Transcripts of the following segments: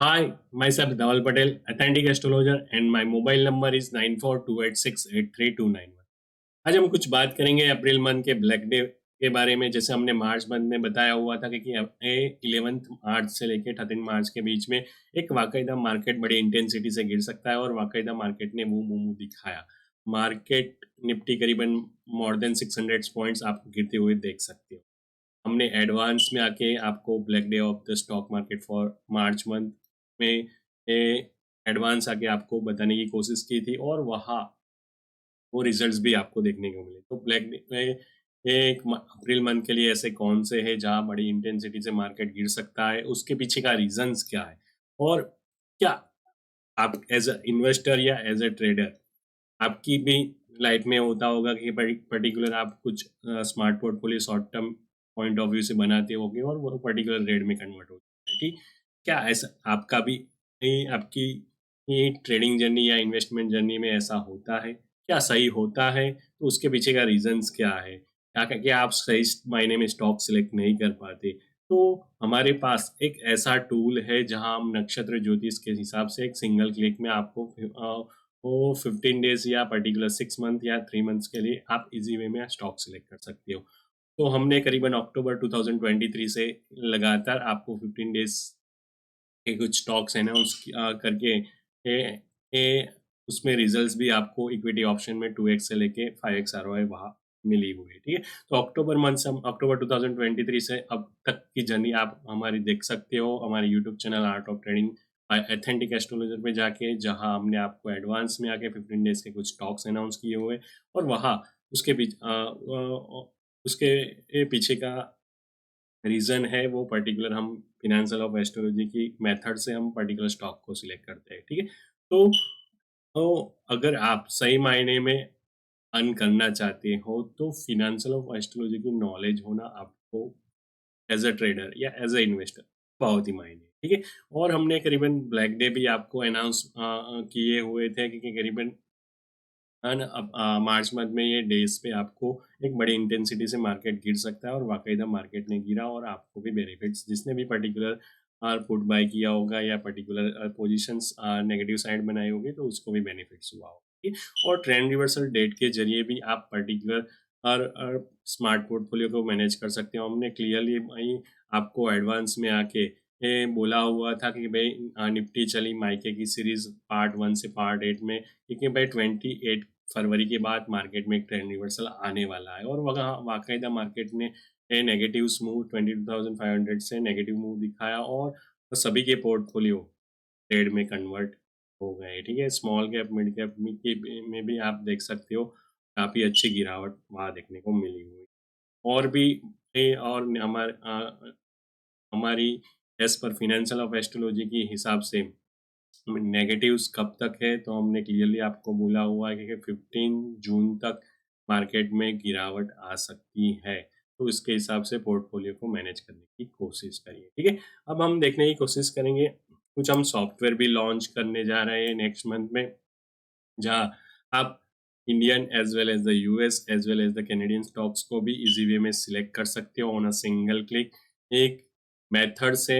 Hi, myself Dhaval Patel, authentic astrologer, and my mobile number is 9428683291। आज हम कुछ बात करेंगे अप्रैल मंथ के ब्लैक डे के बारे में। जैसे हमने मार्च मंथ में बताया हुआ था कि 11 मार्च से लेकर 13 मार्च के बीच में एक वाकायदा मार्केट बड़ी इंटेंसिटी से गिर सकता है, और वाकायदा मार्केट ने वो मुंह दिखाया। मार्केट निफ्टी करीबन मोर देन 600 पॉइंट्स आप गिरते हुए देख सकते हो। हमने एडवांस में आके आपको black day of the stock market for March month में एडवांस आके आपको बताने की कोशिश की थी, और वहाँ वो रिजल्ट्स भी आपको देखने को मिले। तो ब्लैक डे में एक अप्रैल मंथ के लिए ऐसे कौन से हैं जहाँ बड़ी इंटेंसिटी से मार्केट गिर सकता है, उसके पीछे का रीजंस क्या है, और क्या आप एज अ इन्वेस्टर या एज अ ट्रेडर आपकी भी लाइफ में होता होगा कि पर्टिकुलर आप कुछ smart portfolio short term point of view से बनाते होगे, और वो पर्टिकुलर रेट में कन्वर्ट होता है। ठीक, क्या ऐसा आपका भी आपकी ये ट्रेडिंग जर्नी या इन्वेस्टमेंट जर्नी में ऐसा होता है? क्या सही होता है? तो उसके पीछे का रीजंस क्या है? क्या आप सही मायने में स्टॉक सिलेक्ट नहीं कर पाते? तो हमारे पास एक ऐसा टूल है जहां हम नक्षत्र ज्योतिष के हिसाब से एक सिंगल क्लिक में आपको वो 15 डेज या पर्टिकुलर 6 मंथ या 3 मंथ्स के लिए आप इजी वे में स्टॉक सिलेक्ट कर सकते हो। तो हमने करीबन अक्टूबर 2023 से लगातार आपको 15 डेज के कुछ स्टॉक्स अनाउंस करके ए, ए, उसमें रिजल्ट्स भी आपको इक्विटी ऑप्शन में 2x से लेके 5x आरओआई वहाँ मिली हुई है। ठीक है, तो अक्टूबर मंथ से हम अक्टूबर 2023 से अब तक की जर्नी आप हमारी देख सकते हो हमारे YouTube channel art of trading authentic astrologer पे जाके, जहां हमने आपको एडवांस में आके 15 डेज के कुछ स्टॉक्स अनाउंस किए हुए, और वहाँ उसके उसके पीछे का रीज़न है वो पर्टिकुलर हम फिनेंशियल ऑफ एस्ट्रोलॉजी की मेथड से हम पर्टिकुलर स्टॉक को सिलेक्ट करते हैं। ठीक है, तो अगर आप सही मायने में अर्न करना चाहते हो, तो फिनेंशियल ऑफ एस्ट्रोलॉजी की नॉलेज होना आपको एज अ ट्रेडर या एज अ इन्वेस्टर बहुत ही मायने है। ठीक है, और हमने करीबन ब्लैक डे भी आपको अनाउंस किए हुए थे कि करीबन अब मार्च मंथ में ये डेज पे आपको एक बड़ी इंटेंसिटी से मार्केट गिर सकता है, और वाक़ईदा मार्केट ने गिरा, और आपको भी बेनिफिट्स जिसने भी पर्टिकुलर पुट बाय किया होगा या पर्टिकुलर पोजीशंस नेगेटिव साइड बनाई होगी, तो उसको भी बेनिफिट्स हुआ होगा। ठीक है? और ट्रेंड रिवर्सल डेट के ज़रिए भी आप पर्टिकुलर स्मार्ट पोर्टफोलियो को मैनेज कर सकते हो। हमने क्लियरली वही आपको एडवांस में आके बोला हुआ था कि भई निफ्टी चली मायके की सीरीज़ पार्ट 1 से पार्ट 8 में, क्योंकि भाई 28 फरवरी के बाद मार्केट में एक ट्रेंड रिवर्सल आने वाला है, और वहाँ बाकायदा मार्केट ने नेगेटिव्स मूव 22,500 से नेगेटिव मूव दिखाया, और सभी के पोर्टफोलियो ट्रेड में कन्वर्ट हो गए। ठीक है, स्मॉल कैप मिड कैप में भी आप देख सकते हो काफ़ी अच्छी गिरावट वहाँ देखने को मिली हुई। और भी और हमारी as per financial of astrology के हिसाब से नेगेटिव्स कब तक है, तो हमने क्लियरली आपको बोला हुआ है कि 15 जून तक मार्केट में गिरावट आ सकती है। तो इसके हिसाब से पोर्टफोलियो को मैनेज करने की कोशिश करिए। ठीक है, अब हम देखने की कोशिश करेंगे, कुछ हम सॉफ्टवेयर भी लॉन्च करने जा रहे हैं नेक्स्ट मंथ में, जहाँ आप Indian as well as the US as well as the Canadian stocks को भी इजी वे में सिलेक्ट कर सकते हो ऑन अ सिंगल क्लिक, एक मेथड से।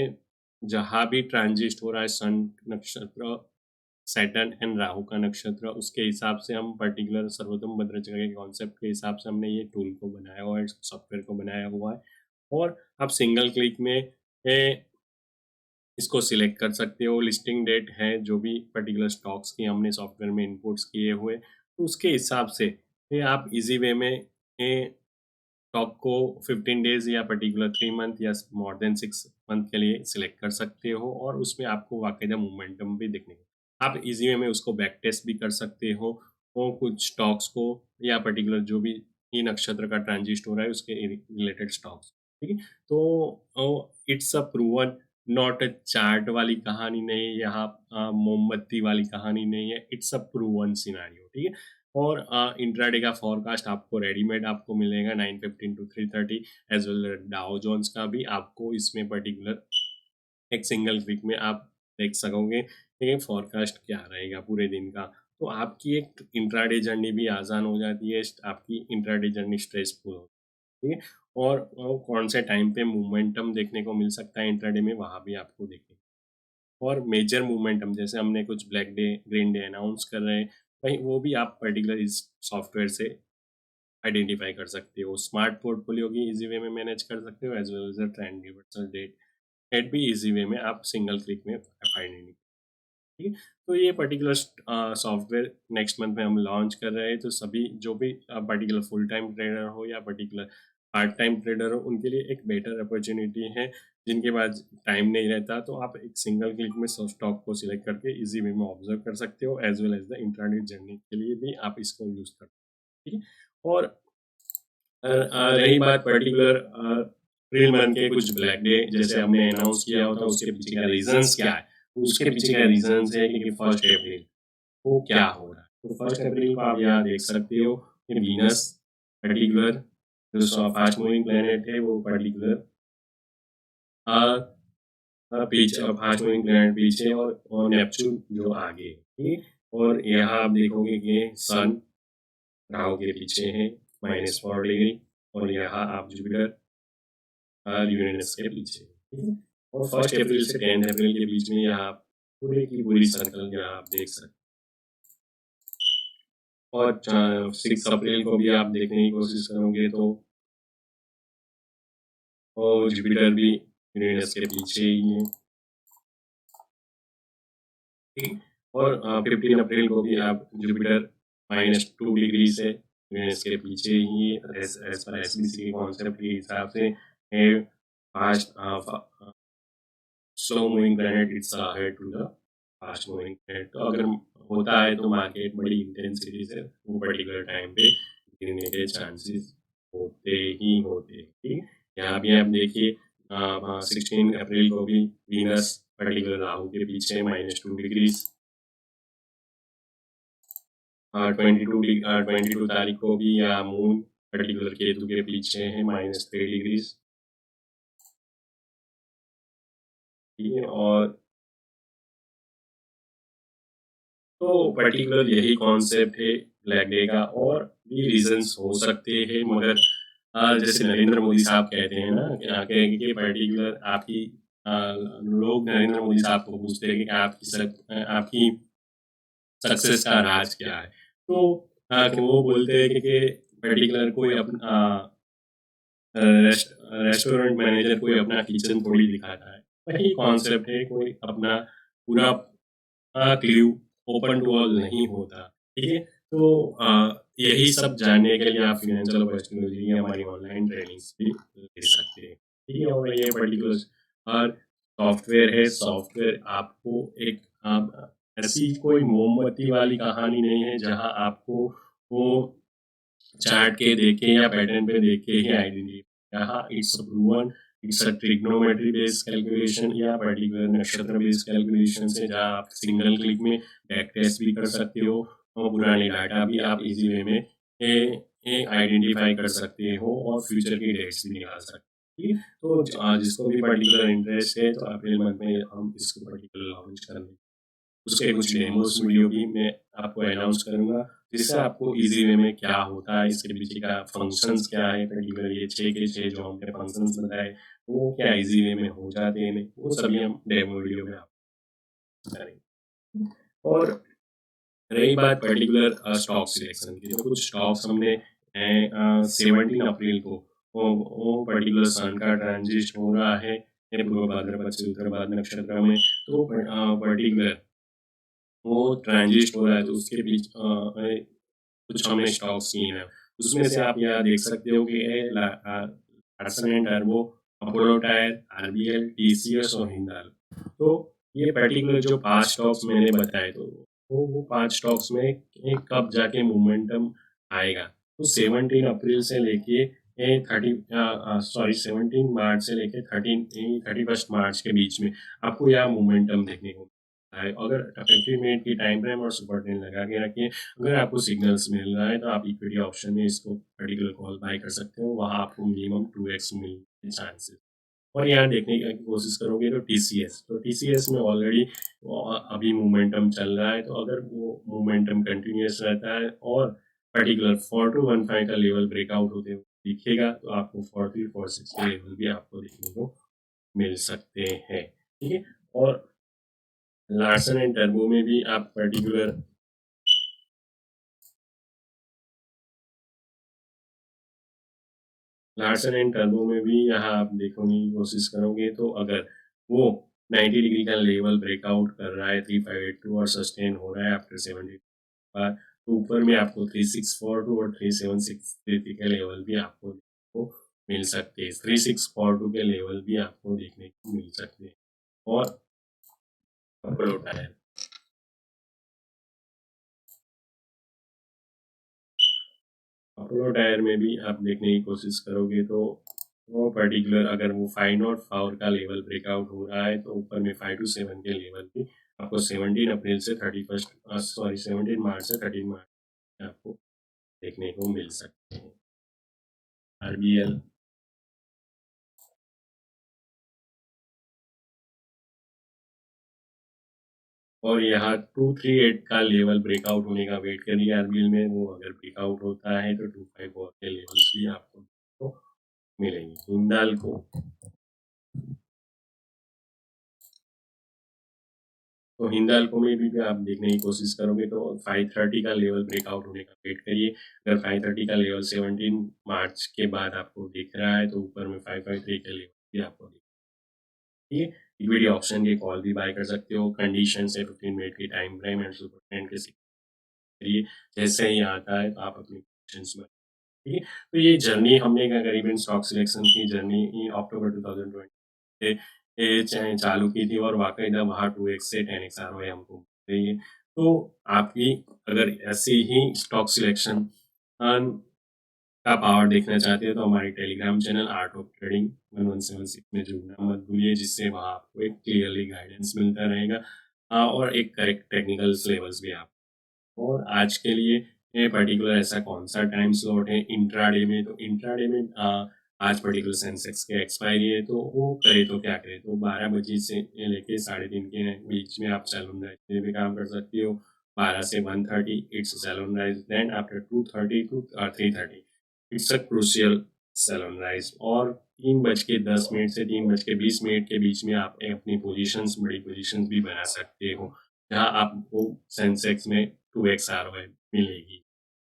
जहाँ भी ट्रांजिट हो रहा है सन नक्षत्र, सैटर्न एंड राहु का नक्षत्र, उसके हिसाब से हम पर्टिकुलर सर्वोत्तम भद्र जगह के कॉन्सेप्ट के हिसाब से हमने ये टूल को बनाया हुआ है, सॉफ्टवेयर को बनाया हुआ है, और आप सिंगल क्लिक में इसको सिलेक्ट कर सकते हो। लिस्टिंग डेट है जो भी पर्टिकुलर स्टॉक्स की हमने सॉफ्टवेयर में इनपुट्स किए हुए, तो उसके हिसाब से ये आप इजी वे में स्टॉक को 15 डेज या पर्टिकुलर 3 मंथ या मोर देन 6 मंथ के लिए सिलेक्ट कर सकते हो, और उसमें आपको वाक़ईदा मोमेंटम भी दिखने को आप इजी वे में उसको बैक टेस्ट भी कर सकते हो, और कुछ स्टॉक्स को या पर्टिकुलर जो भी ये नक्षत्र का ट्रांजिट हो रहा है उसके रिलेटेड स्टॉक्स। ठीक है, तो it's a proven, not a chart वाली कहानी नहीं है यहाँ, मोमबत्ती वाली कहानी नहीं है, इट्स अ प्रूवन सिनेरियो। ठीक है, और इंट्राडे का फॉरकास्ट आपको रेडीमेड आपको मिलेगा 9:15 to 3:30, as well Dow Jones का भी आपको इसमें पर्टिकुलर एक सिंगल क्लिक में आप देख सकोगे कि फॉरकास्ट क्या रहेगा पूरे दिन का। तो आपकी एक इंट्राडे जर्नी भी आसान हो जाती है, आपकी इंट्राडे जर्नी स्ट्रेसफुल होती है, और कौन से टाइम पे मोमेंटम देखने को मिल सकता है इंट्राडे में, वहाँ भी आपको देखने और मेजर मोमेंटम जैसे हमने कुछ black day, green day announce कर रहे हैं, वहीं वो भी आप पर्टिकुलर इस सॉफ्टवेयर से आइडेंटिफाई कर सकते हो। स्मार्ट पोर्टफोलियो की ईज़ी वे में मैनेज कर सकते हो as well as a trend reversal date भी ईज़ी वे में आप सिंगल क्लिक में फाइंड, ठीक है? तो ये पर्टिकुलर सॉफ्टवेयर नेक्स्ट मंथ में हम लॉन्च कर रहे हैं, तो सभी जो भी पर्टिकुलर फुल टाइम ट्रेडर हो या पर्टिकुलर पार्ट टाइम ट्रेडर हो, उनके लिए एक बेटर अपॉर्च्युनिटी है, जिनके पास टाइम नहीं रहता, तो आप एक सिंगल क्लिक में सब स्टॉक को सिलेक्ट करके इजी वे में ऑब्जर्व कर सकते हो, as well as the intraday journey के लिए भी आप इसको यूज़ कर सकते हो, ठीक है? और रही बात पर्टिकुलर अप्रैल मंथ के कुछ ब्लैक डे जैसे हमने अनाउंस किया होता, उसके पीछे का रीजंस क्या है? उसके पीछे का रीजंस है कि फर्स्ट अप्रैल को क्या हो रहा है। तो फर्स्ट अप्रैल को आप यहाँ देख सकते हो कि वीनस पर्टिकुलर जो फास्ट मूविंग प्लेनेट है वो पर्टिकुलर पीछे फास्ट मूविंग प्लेनेट पीछे और नेपच्यून जो आगे है, ठीक है? और यहाँ आप देखोगे कि सन राहु के पीछे है -4 डिग्री, और यहाँ आप जुपिटर यूरेनस के पीछे, ठीक है? और फर्स्ट अप्रैल से 10 अप्रैल के बीच में यहाँ आप पूरी की पूरी सर्कल यहाँ आप देख सकते हो। और 6 अप्रैल को भी आप देखने की कोशिश करोगे तो जुपिटर भी यूरेनस के पीछे ही है, ठीक है? और 15 अप्रैल को भी आप जुपिटर -2 डिग्री से यूरेनस के पीछे ही है, एज पर एसबीसी के कॉन्सेप्ट के हिसाब से fast slow moving planet it's head to the fast moving planet. तो अगर होता है तो मार्केट बड़ी इंटेंसिटी से वो पर्टिकुलर टाइम पे गिरने के चांसेस होते ही होते हैं, ठीक है? यहाँ भी आप देखिए 16 अप्रैल को भी वीनस पर्टिकुलर राहु के पीछे -2 डिग्री, 22 तारीख को भी या मून पर्टिकुलर केतु के पीछे है -3 डिग्री, ठीक है? और तो पर्टिकुलर यही कॉन्सेप्ट है ब्लैक डे का, और भी रीजंस हो सकते हैं, मगर जैसे नरेंद्र मोदी साहब कहते हैं ना कि पर्टिकुलर आपकी अ, लोग नरेंद्र मोदी साहब को पूछते हैं कि आपकी सक्सेस का राज क्या है? तो कि वो बोलते हैं कि पर्टिकुलर कोई अपना रेस्टोरेंट मैनेजर कोई अपना किचन थोड़ी दिखाता है, वही कॉन्सेप्ट है, कोई अपना पूरा क्ल्यू ओपन टू ऑल नहीं होता, ठीक है? तो यही सब जानने के लिए आप फाइनेंशियल अपॉर्चुनिटी की हमारी ऑनलाइन ट्रेनिंग्स भी ले सकते हैं, ठीक है? और ये पर्टिकुलर और सॉफ्टवेयर है, सॉफ्टवेयर आपको एक ऐसी कोई मोमबत्ती वाली कहानी नहीं है जहाँ आपको वो चार्ट के देखे या पैटर्न पे देख के ही आइडेंटिटी, यहाँ it's proven, it's a trigonometry based calculation या पर्टिकुलर नक्षत्र बेस्ड कैलकुलेशन से जहाँ आप सिंगल क्लिक में बैक टेस्ट भी कर सकते हो, और पुराने डाटा भी आप इजी वे में आइडेंटिफाई कर सकते हो, और फ्यूचर की डेट्स भी निकाल सकते हो, ठीक है? तो जिसको भी पर्टिकुलर इंटरेस्ट है, तो अप्रैल मंथ में हम इसको पर्टिकुलर लॉन्च करेंगे, उसके कुछ डेमोस वीडियो भी मैं आपको अनाउंस करूँगा, जिससे आपको ईज़ी वे में क्या होता है, इसके पीछे का फंक्शंस क्या है, पर्टिकुलर ये 6 के 6 जो हमने फंक्शंस बताए, वो क्या ईज़ी वे में हो जाते हैं, वो सभी हम डेमो वीडियो में आपको करेंगे। और रही बात पर्टिकुलर स्टॉक सिलेक्शन की, तो कुछ स्टॉक्स हमने 17 अप्रैल को वो पर्टिकुलर सन का ट्रांजिट हो रहा है ये पूर्व भाद्रपद से उत्तर भाद्र नक्षत्र में, तो पर्टिकुलर वो ट्रांजिट हो रहा है, तो उसके बीच कुछ हमने स्टॉक्स किए हैं, उसमें से आप यहाँ देख सकते हो कि Larsen and turbo, Apollo tyre, RBL, TCS और हिंदाल। तो ये पर्टिकुलर जो 5 स्टॉक्स मैंने बताए, तो वो 5 स्टॉक्स में कब जाके मोमेंटम आएगा, तो 17 अप्रैल से लेके 17 मार्च से लेके 31 मार्च के बीच में आपको यहाँ मोमेंटम देखने को मिलता है। अगर 15 मिनट की टाइम फ्रेम और सुपर ट्रेंड लगा के रखिए, अगर आपको सिग्नल्स मिल रहा है तो आप इक्विटी ऑप्शन में इसको पर्टिकुलर कॉल बाय कर सकते हो, वहाँ आपको मिनिमम 2x मिलने के चांसेस। और यहाँ देखने की कोशिश करोगे तो टीसीएस में ऑलरेडी अभी मोमेंटम चल रहा है, तो अगर वो मोमेंटम कंटिन्यूअस रहता है और पर्टिकुलर 4215 का लेवल ब्रेकआउट होते हुए दिखेगा, तो आपको 4346 के लेवल भी आपको देखने को मिल सकते हैं, ठीक है? और लार्सन एंड टर्बो में भी आप पर्टिकुलर लार्सन एंड टर्बो में भी यहाँ आप देखने की कोशिश करोगे तो अगर वो 90 डिग्री का लेवल ब्रेकआउट कर रहा है 3582 और सस्टेन हो रहा है आफ्टर 70 बार, तो ऊपर में आपको 3642 और 3763 के लेवल भी आपको देखने को मिल सकते हैं। 3642 के लेवल भी आपको देखने को मिल सकते हैं। और अपोलो टायर अपोलो टायर में भी आप देखने की कोशिश करोगे तो वो पर्टिकुलर अगर वो 504 का लेवल ब्रेकआउट हो रहा है तो ऊपर में 527 के लेवल भी आपको 17 अप्रैल से 31 सॉरी 17 मार्च से 13 मार्च में आपको देखने को मिल सकते हैं। आरबीएल और यहाँ 238 का लेवल ब्रेकआउट होने का वेट करिए आरबीएल में। वो अगर ब्रेकआउट होता है तो 254 के लेवल्स भी आपको तो मिलेंगे। हिंडाल्को तो हिंडाल्को में भी आप देखने की कोशिश करोगे तो 530 का लेवल ब्रेकआउट होने का वेट करिए। अगर 530 का लेवल 17 मार्च के बाद आपको दिख रहा है तो ऊपर में 553 के लेवल भी आपको दिख इक्विटी ऑप्शन के कॉल भी बाय कर सकते हो। कंडीशन है 15 मिनट की time frame and super trend के जरिए जैसे ही आता है तो आप अपनी पोजीशंस में ठीक है। तो ये जर्नी हमने करीबन स्टॉक सिलेक्शन की जर्नी अक्टूबर 2020 से चालू की थी और वाकायदा वहाँ 2x से 10x आरओआई हमको मिल रही है। तो आपकी अगर ऐसी ही स्टॉक सिलेक्शन का पावर देखना चाहते हो तो हमारी Telegram channel art of trading 1176 में जुड़ना मत भूलिए, जिससे वहाँ आपको एक क्लियरली गाइडेंस मिलता रहेगा और एक करेक्ट टेक्निकल सिलेबस भी आप और आज के लिए ये पर्टिकुलर ऐसा कौन सा टाइम स्लॉट है इंट्राडे में, तो इंट्राडे में आज पर्टिकुलर सेंसेक्स के एक्सपायरी है तो वो करे तो क्या करे, तो 12 बजे से लेके 3:30 के बीच में आप सैलून राइज भी काम कर सकते हो। 12 से 1:30 it's saloon rise, then after 2:30 to 3:30 it's a crucial saloon rise, और 3:10 से 3:20 के बीच में आप अपनी पोजीशंस बड़ी पोजीशंस भी बना सकते हो, जहाँ आपको सेंसेक्स में 2x आरओआई मिलेगी।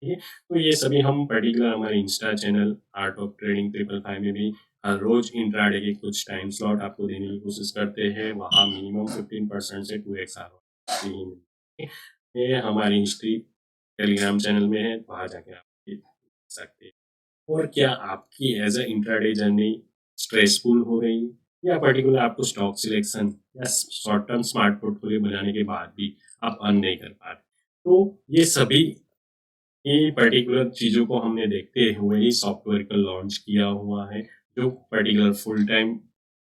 ठीक है, तो ये सभी हम पर्टिकुलर हमारे Insta channel art of trading 555 में भी हर रोज इंट्राडे के कुछ टाइम स्लॉट आपको देने की कोशिश करते हैं। वहाँ मिनिमम 15% से 2x आरओआई ही मिलती है। ये हमारी हिस्ट्री टेलीग्राम चैनल में है, वहाँ जाके आप देख सकते हैं। और क्या आपकी as a intraday journey stressful हो रही है, या पर्टिकुलर आपको स्टॉक सिलेक्शन या शॉर्ट टर्म स्मार्ट पोर्टफोलियो बनाने के बाद भी आप अर्न नहीं कर पा रहे, तो ये सभी ये पर्टिकुलर चीज़ों को हमने देखते हुए ही सॉफ्टवेयर को लॉन्च किया हुआ है, जो पर्टिकुलर फुल टाइम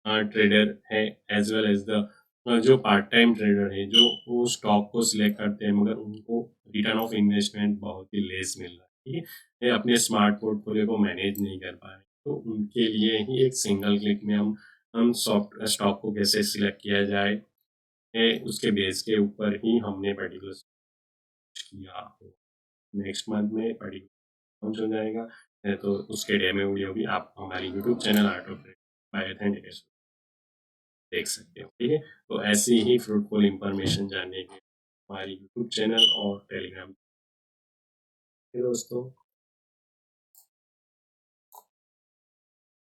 ट्रेडर है एज वेल एज द जो पार्ट टाइम ट्रेडर है, जो वो स्टॉक को सिलेक्ट करते हैं मगर उनको रिटर्न ऑफ इन्वेस्टमेंट बहुत ही लेस मिल रहा है, ठीक है, ये अपने स्मार्ट पोर्टफोलियो को मैनेज नहीं कर पा रहे, तो उनके लिए ही एक सिंगल क्लिक में हम सॉफ्ट स्टॉक को कैसे सिलेक्ट किया जाए उसके बेस के ऊपर ही हमने पर्टिकुलर किया। नेक्स्ट मंथ में पर्टिकुलर लॉन्च हो जाएगा, तो उसके डेमो वीडियो भी आप हमारी YouTube channel art of buy authentication देख सकते हो, ठीक है। तो ऐसी ही फ्रूटफुल इंफॉर्मेशन जानने के लिए हमारी यूट्यूब चैनल और टेलीग्राम दोस्तों